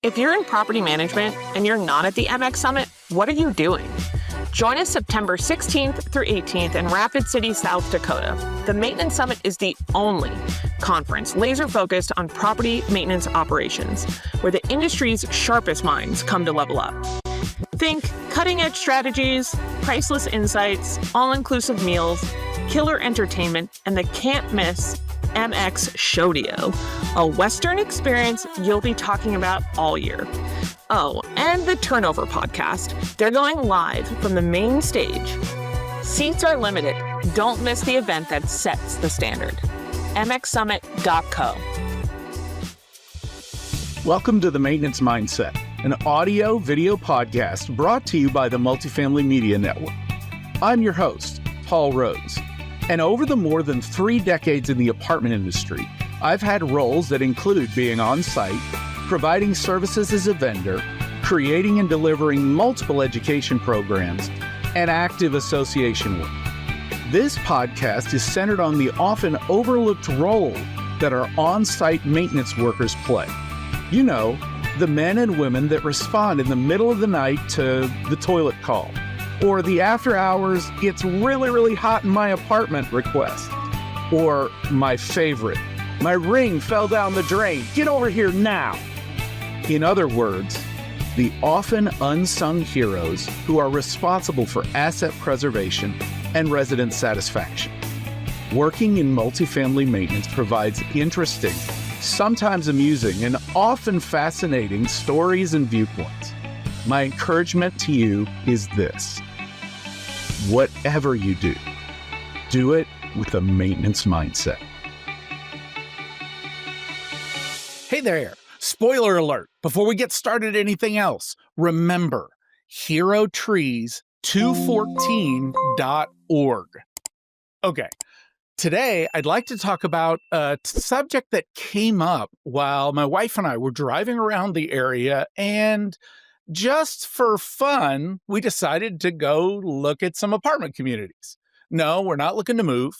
If you're in property management and you're not at the MX Summit, what are you doing? Join us September 16th through 18th in Rapid City, South Dakota. The Maintenance Summit is the only conference laser-focused on property maintenance operations, where the industry's sharpest minds come to level up. Think cutting-edge strategies, priceless insights, all-inclusive meals, killer entertainment, and the can't-miss MX Showdio, a Western experience you'll be talking about all year. Oh, and the Turnover podcast. They're going live from the main stage. Seats are limited. Don't miss the event that sets the standard. mxsummit.co. Welcome to The Maintenance Mindset, an audio-video podcast brought to you by the Multifamily Media Network. I'm your host, Paul Rhodes. And over the more than 3 decades in the apartment industry, I've had roles that include being on site, providing services as a vendor, creating and delivering multiple education programs, and active association work. This podcast is centered on the often overlooked role that our on-site maintenance workers play. You know, the men and women that respond in the middle of the night to the toilet call, or the after hours, it's really hot in my apartment request. Or my favorite, my ring fell down the drain, get over here now. In other words, the often unsung heroes who are responsible for asset preservation and resident satisfaction. Working in multifamily maintenance provides interesting, sometimes amusing, and often fascinating stories and viewpoints. My encouragement to you is this. Whatever you do it with a maintenance mindset. Hey there, spoiler alert. Before we get started anything else, remember, herotrees214.org. Okay, today I'd like to talk about a subject that came up while my wife and I were driving around the area, and just for fun, we decided to go look at some apartment communities. No, we're not looking to move,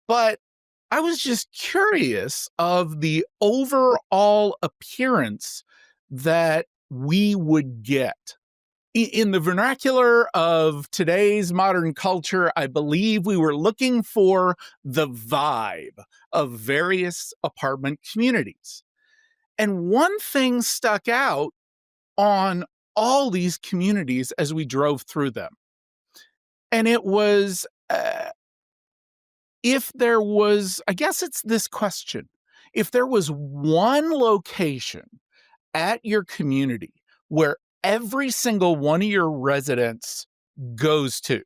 but I was just curious of the overall appearance that we would get. In the vernacular of today's modern culture, I believe we were looking for the vibe of various apartment communities. And one thing stuck out on all these communities as we drove through them. And it was, if there was, I guess it's this question, if there was one location at your community where every single one of your residents goes to,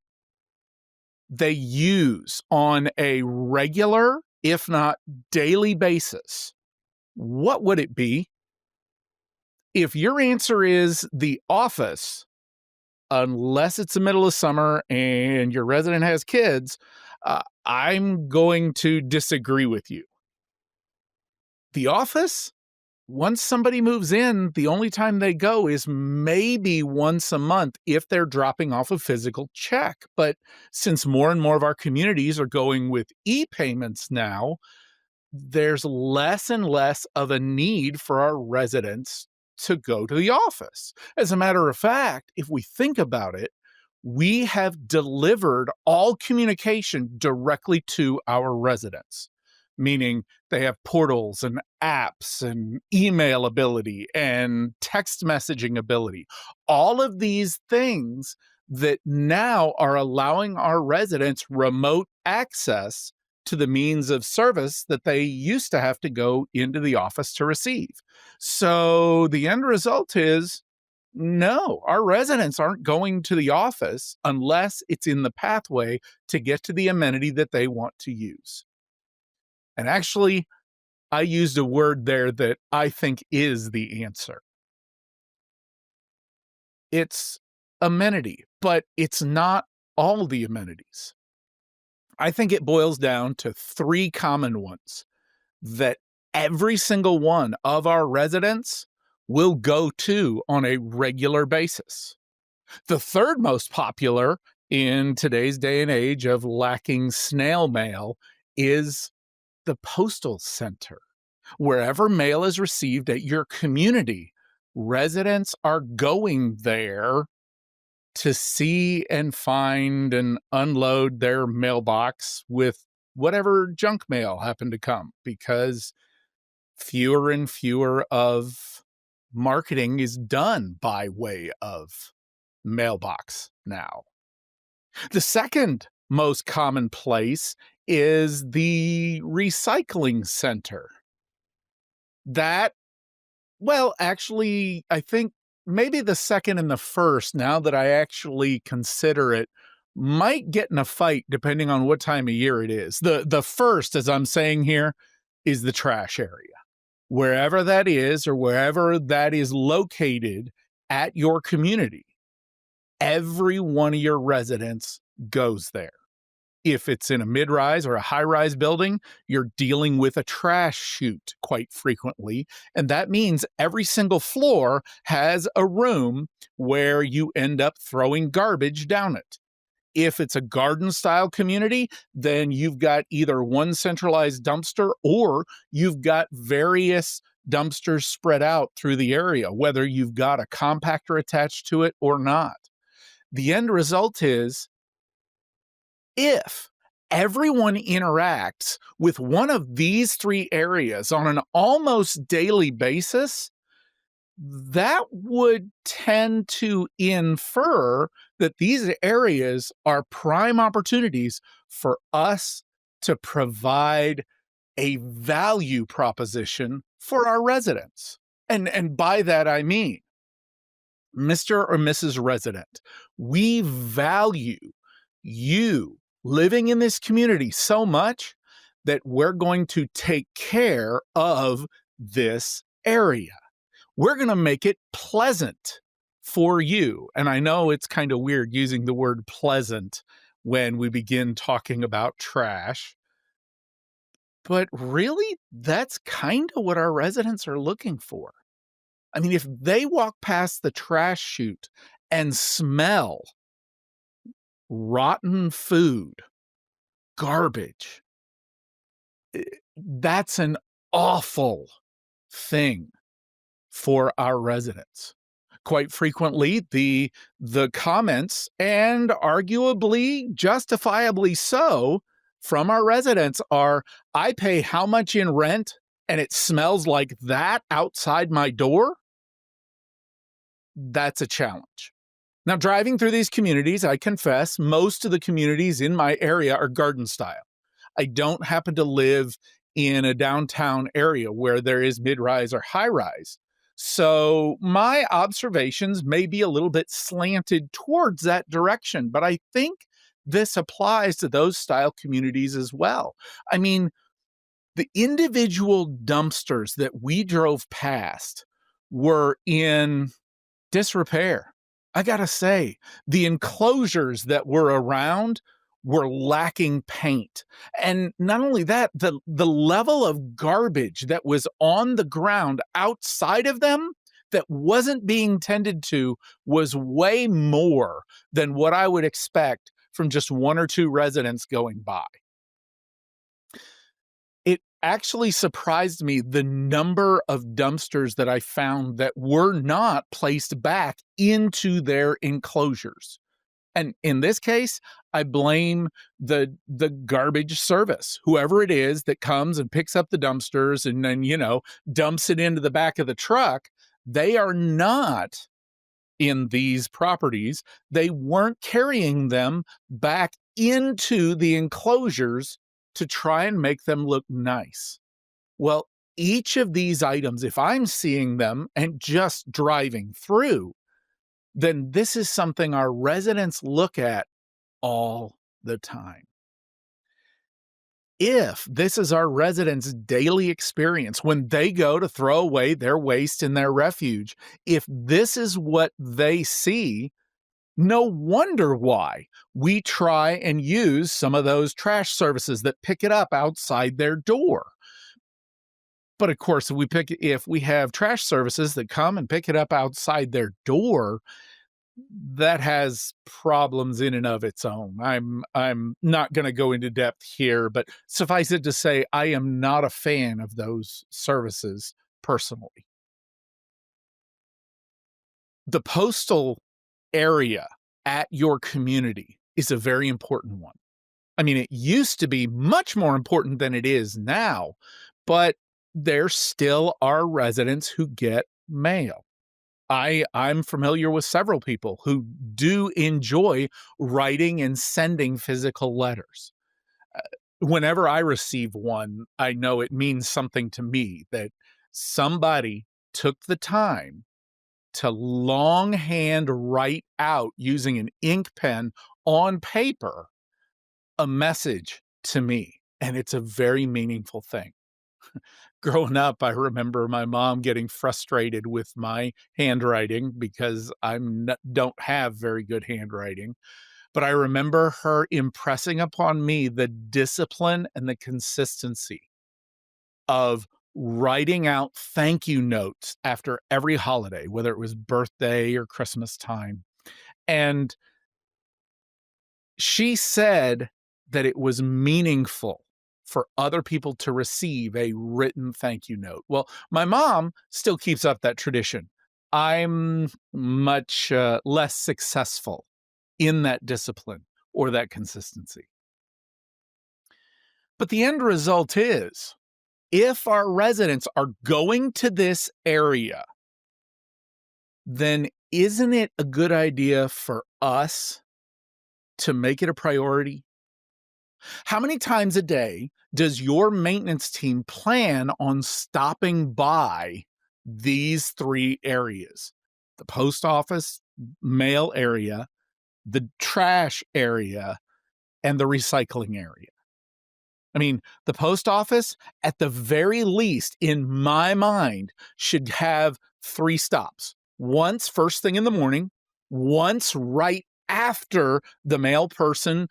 they use on a regular, if not daily basis, what would it be? If your answer is the office, unless it's the middle of summer and your resident has kids, I'm going to disagree with you. The office, once somebody moves in, the only time they go is maybe once a month if they're dropping off a physical check. But since more and more of our communities are going with e-payments now, there's less and less of a need for our residents to go to the office. As a matter of fact, if we think about it, we have delivered all communication directly to our residents, meaning they have portals and apps and email ability and text messaging ability. All of these things that now are allowing our residents remote access to the means of service that they used to have to go into the office to receive. So the end result is, no, our residents aren't going to the office unless it's in the pathway to get to the amenity that they want to use. And actually, I used a word there that I think is the answer. It's amenity, but it's not all the amenities. I think it boils down to 3 common ones that every single one of our residents will go to on a regular basis. The third most popular in today's day and age of lacking snail mail is the postal center. Wherever mail is received at your community, residents are going there to see and find and unload their mailbox with whatever junk mail happened to come, because fewer and fewer of marketing is done by way of mailbox now. The second most common place is the recycling center. That, well, actually, I think maybe the second and the first, now that I actually consider it, might get in a fight depending on what time of year it is. The first, as I'm saying here, is the trash area. Wherever that is, or wherever that is located at your community, every one of your residents goes there. If it's in a mid-rise or a high-rise building, you're dealing with a trash chute quite frequently. And that means every single floor has a room where you end up throwing garbage down it. If it's a garden-style community, then you've got either one centralized dumpster or you've got various dumpsters spread out through the area, whether you've got a compactor attached to it or not. The end result is, if everyone interacts with one of these three areas on an almost daily basis, that would tend to infer that these areas are prime opportunities for us to provide a value proposition for our residents. And by that, I mean, Mr. or Mrs. Resident, we value you living in this community so much that we're going to take care of this area. We're going to make it pleasant for you. And I know it's kind of weird using the word pleasant when we begin talking about trash, but really, that's kind of what our residents are looking for. I mean, if they walk past the trash chute and smell rotten food, garbage, that's an awful thing for our residents. Quite frequently, the comments, and arguably justifiably so, from our residents are, I pay how much in rent and it smells like that outside my door? That's a challenge. Now, driving through these communities, I confess, most of the communities in my area are garden style. I don't happen to live in a downtown area where there is mid-rise or high-rise. So my observations may be a little bit slanted towards that direction, but I think this applies to those style communities as well. I mean, the individual dumpsters that we drove past were in disrepair. I gotta say, the enclosures that were around were lacking paint. And not only that, the level of garbage that was on the ground outside of them that wasn't being tended to was way more than what I would expect from just one or two residents going by. It actually surprised me the number of dumpsters that I found that were not placed back into their enclosures. And in this case, I blame the garbage service, whoever it is that comes and picks up the dumpsters and then, dumps it into the back of the truck. They are not in these properties. They weren't carrying them back into the enclosures to try and make them look nice. Well, each of these items, if I'm seeing them and just driving through, then this is something our residents look at all the time. If this is our residents' daily experience when they go to throw away their waste in their refuge, if this is what they see, no wonder why we try and use some of those trash services that pick it up outside their door. But of course, if we have trash services that come and pick it up outside their door, that has problems in and of its own. I'm not going to go into depth here, but suffice it to say, I am not a fan of those services personally. The postal area at your community is a very important one. I mean, it used to be much more important than it is now, but there still are residents who get mail. I'm familiar with several people who do enjoy writing and sending physical letters. Whenever I receive one, I know it means something to me that somebody took the time to longhand write out using an ink pen on paper a message to me. And it's a very meaningful thing. Growing up, I remember my mom getting frustrated with my handwriting because don't have very good handwriting. But I remember her impressing upon me the discipline and the consistency of writing out thank you notes after every holiday, whether it was birthday or Christmas time. And she said that it was meaningful for other people to receive a written thank you note. Well, my mom still keeps up that tradition. I'm much less successful in that discipline or that consistency. But the end result is, if our residents are going to this area, then isn't it a good idea for us to make it a priority? How many times a day does your maintenance team plan on stopping by these three areas? The post office, mail area, the trash area, and the recycling area. I mean, the post office, at the very least, in my mind, should have 3 stops. Once first thing in the morning, once right after the mail person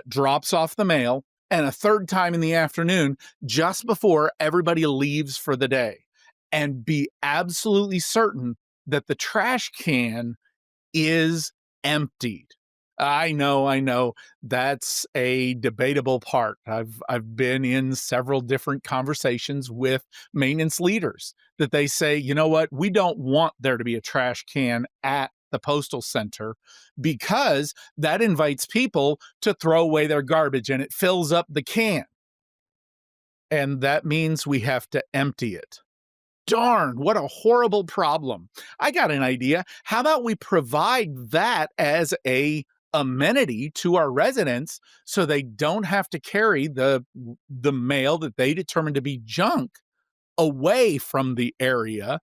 drops off the mail, and a third time in the afternoon, just before everybody leaves for the day. And be absolutely certain that the trash can is emptied. I know. That's a debatable part. I've been in several different conversations with maintenance leaders that they say, you know what, we don't want there to be a trash can at the postal center because that invites people to throw away their garbage and it fills up the can. And that means we have to empty it. Darn, what a horrible problem. I got an idea. How about we provide that as a amenity to our residents so they don't have to carry the mail that they determine to be junk away from the area,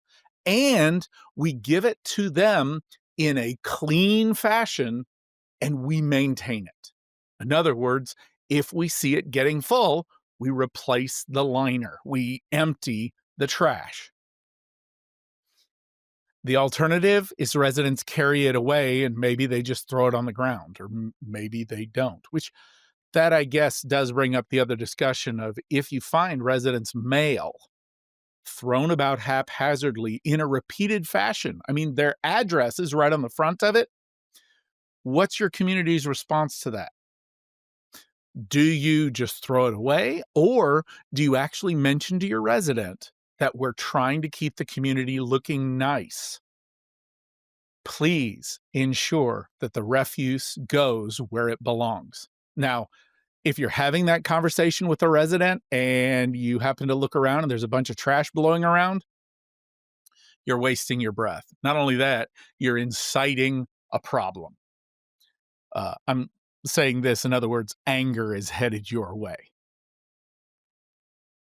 and we give it to them in a clean fashion and we maintain it. In other words, if we see it getting full, we replace the liner, we empty the trash. The alternative is residents carry it away and maybe they just throw it on the ground, or maybe they don't, which that, I guess, does bring up the other discussion of if you find residents' mail thrown about haphazardly in a repeated fashion. I mean, their address is right on the front of it. What's your community's response to that? Do you just throw it away, or do you actually mention to your resident that we're trying to keep the community looking nice? Please ensure that the refuse goes where it belongs. Now, if you're having that conversation with a resident and you happen to look around and there's a bunch of trash blowing around, you're wasting your breath. Not only that, you're inciting a problem. I'm saying this, in other words, anger is headed your way.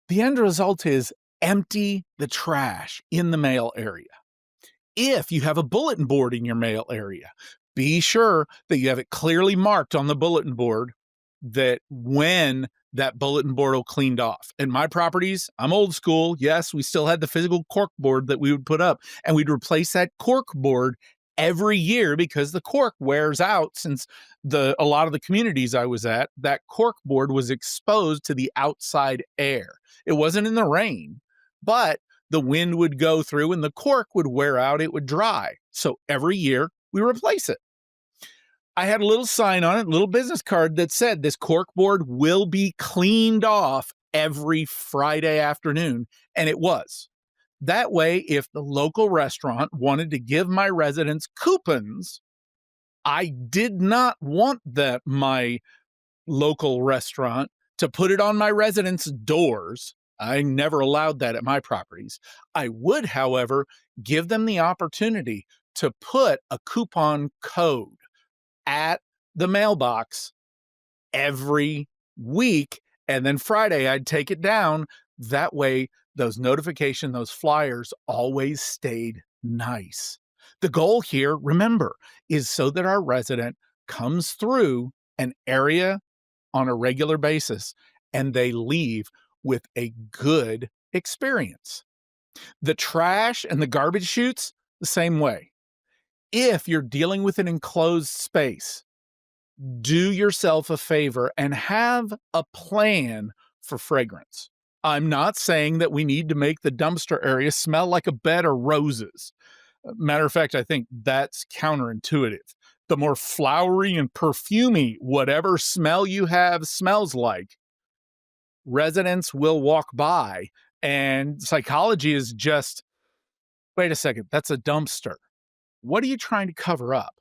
The end result is empty the trash in the mail area. If you have a bulletin board in your mail area, be sure that you have it clearly marked on the bulletin board that when that bulletin board will cleaned off. In my properties, I'm old school. Yes, we still had the physical cork board that we would put up, and we'd replace that cork board every year because the cork wears out. Since a lot of the communities I was at, that cork board was exposed to the outside air. It wasn't in the rain, but the wind would go through and the cork would wear out, it would dry. So every year we replace it. I had a little sign on it, a little business card that said this cork board will be cleaned off every Friday afternoon. And it was. That way, if the local restaurant wanted to give my residents coupons, I did not want my local restaurant to put it on my residents' doors. I never allowed that at my properties. I would, however, give them the opportunity to put a coupon code at the mailbox every week. And then Friday, I'd take it down. That way, those notifications, those flyers always stayed nice. The goal here, remember, is so that our resident comes through an area on a regular basis and they leave with a good experience. The trash and the garbage chutes, the same way. If you're dealing with an enclosed space, do yourself a favor and have a plan for fragrance. I'm not saying that we need to make the dumpster area smell like a bed of roses. Matter of fact, I think that's counterintuitive. The more flowery and perfumey whatever smell you have smells like, residents will walk by, and psychology is just, wait a second, that's a dumpster. What are you trying to cover up?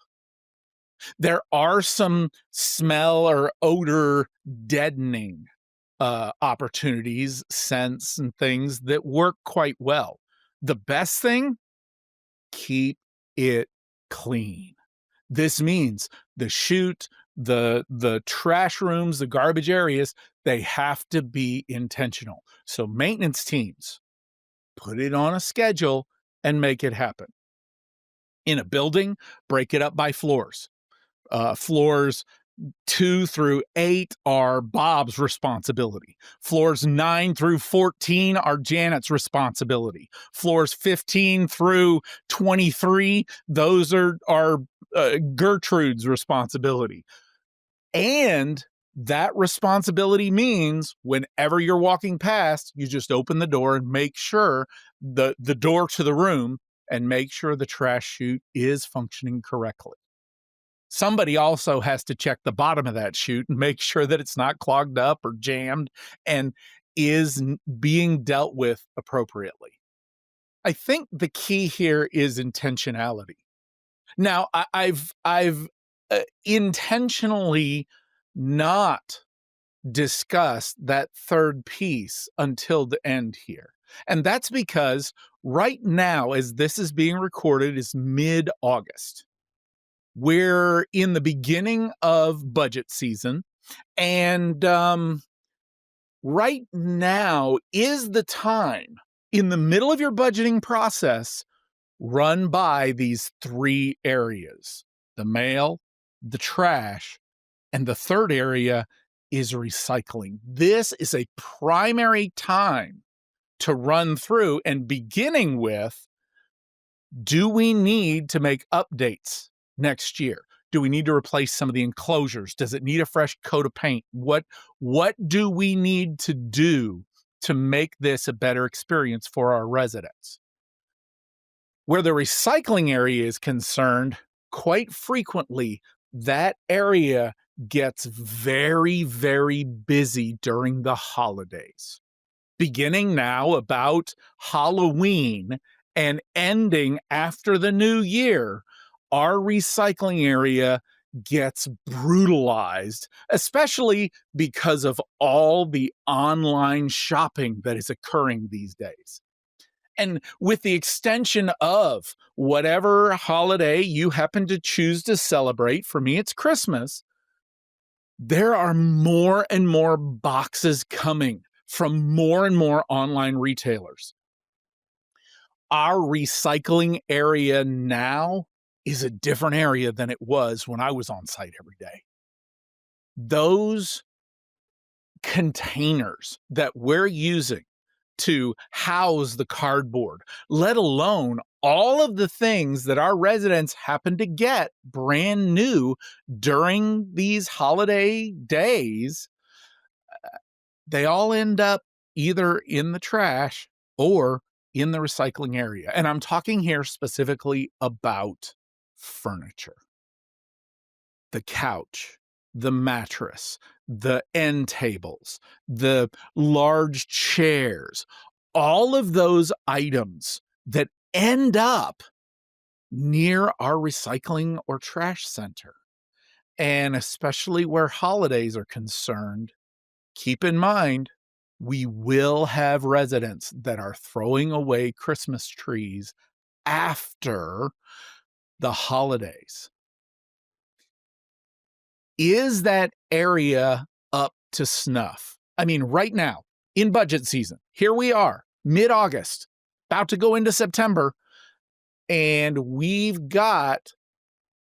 There are some smell or odor deadening opportunities, scents, and things that work quite well. The best thing, keep it clean. This means the chute, the trash rooms, the garbage areas, they have to be intentional. So maintenance teams, put it on a schedule and make it happen. In a building, break it up by floors. Floors 2 through 8 are Bob's responsibility. Floors 9 through 14 are Janet's responsibility. Floors 15 through 23, those are Gertrude's responsibility. And that responsibility means whenever you're walking past, you just open the door and make sure the door to the room and make sure the trash chute is functioning correctly. Somebody also has to check the bottom of that chute and make sure that it's not clogged up or jammed and is being dealt with appropriately. I think the key here is intentionality. Now, I've intentionally not discussed that third piece until the end here. And that's because right now, as this is being recorded, is mid-August. We're in the beginning of budget season, and right now is the time in the middle of your budgeting process, run by these 3 areas: the mail, the trash, and the third area is recycling. This is a primary time to run through, and beginning with, do we need to make updates next year? Do we need to replace some of the enclosures? Does it need a fresh coat of paint? What do we need to do to make this a better experience for our residents? Where the recycling area is concerned, quite frequently, that area gets very, very busy during the holidays. Beginning now about Halloween and ending after the new year, our recycling area gets brutalized, especially because of all the online shopping that is occurring these days. And with the extension of whatever holiday you happen to choose to celebrate, for me, it's Christmas, there are more and more boxes coming from more and more online retailers. Our recycling area now is a different area than it was when I was on site every day. Those containers that we're using to house the cardboard, let alone all of the things that our residents happen to get brand new during these holiday days, they all end up either in the trash or in the recycling area. And I'm talking here specifically about furniture. The couch, the mattress, the end tables, the large chairs, all of those items that end up near our recycling or trash center. And especially where holidays are concerned, keep in mind, we will have residents that are throwing away Christmas trees after the holidays. Is that area up to snuff? I mean, right now, in budget season, here we are, mid-August, about to go into September, and we've got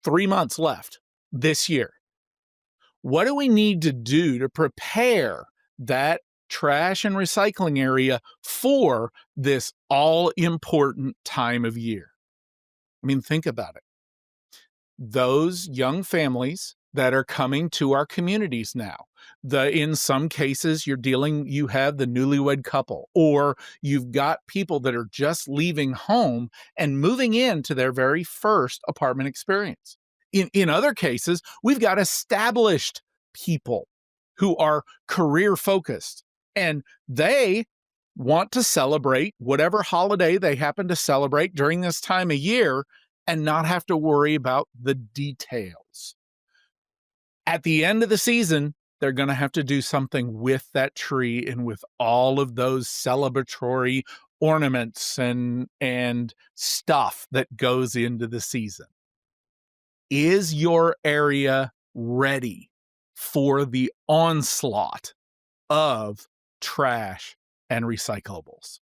3 months left this year. What do we need to do to prepare that trash and recycling area for this all-important time of year? I mean, think about it. Those young families that are coming to our communities now, in some cases, you have the newlywed couple, or you've got people that are just leaving home and moving into their very first apartment experience. In other cases, we've got established people who are career focused, and they want to celebrate whatever holiday they happen to celebrate during this time of year and not have to worry about the details. At the end of the season, they're going to have to do something with that tree and with all of those celebratory ornaments and stuff that goes into the season. Is your area ready for the onslaught of trash and recyclables?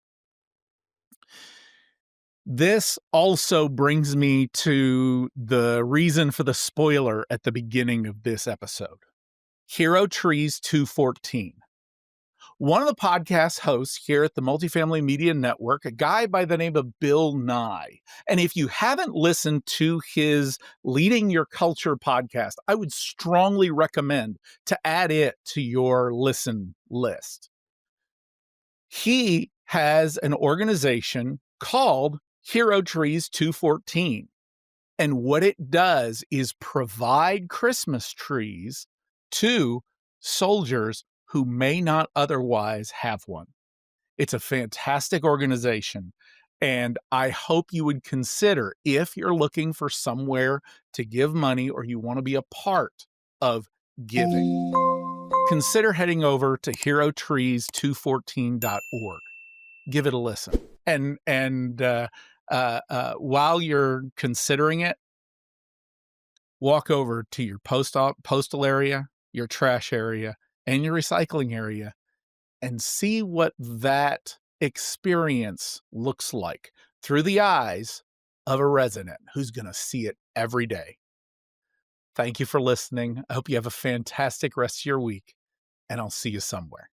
This also brings me to the reason for the spoiler at the beginning of this episode. Hero Trees 214. One of the podcast hosts here at the Multifamily Media Network, a guy by the name of Bill Nye. And if you haven't listened to his Leading Your Culture podcast, I would strongly recommend to add it to your listen list. He has an organization called Hero Trees 214. And what it does is provide Christmas trees to soldiers who may not otherwise have one. It's a fantastic organization, and I hope you would consider, if you're looking for somewhere to give money or you want to be a part of giving, consider heading over to herotrees214.org. Give it a listen. And while you're considering it, walk over to your postal area, your trash area, and your recycling area, and see what that experience looks like through the eyes of a resident who's going to see it every day. Thank you for listening. I hope you have a fantastic rest of your week, and I'll see you somewhere.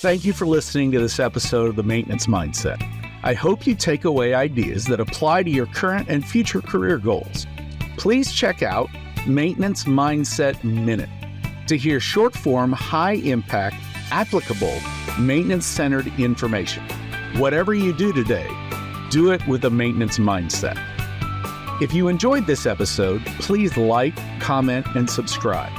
Thank you for listening to this episode of The Maintenance Mindset. I hope you take away ideas that apply to your current and future career goals. Please check out Maintenance Mindset Minute to hear short-form, high-impact, applicable, maintenance-centered information. Whatever you do today, do it with a maintenance mindset. If you enjoyed this episode, please like, comment, and subscribe.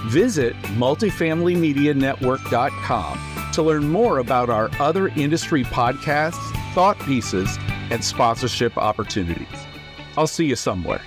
Visit multifamilymedianetwork.com to learn more about our other industry podcasts, thought pieces, and sponsorship opportunities. I'll see you somewhere.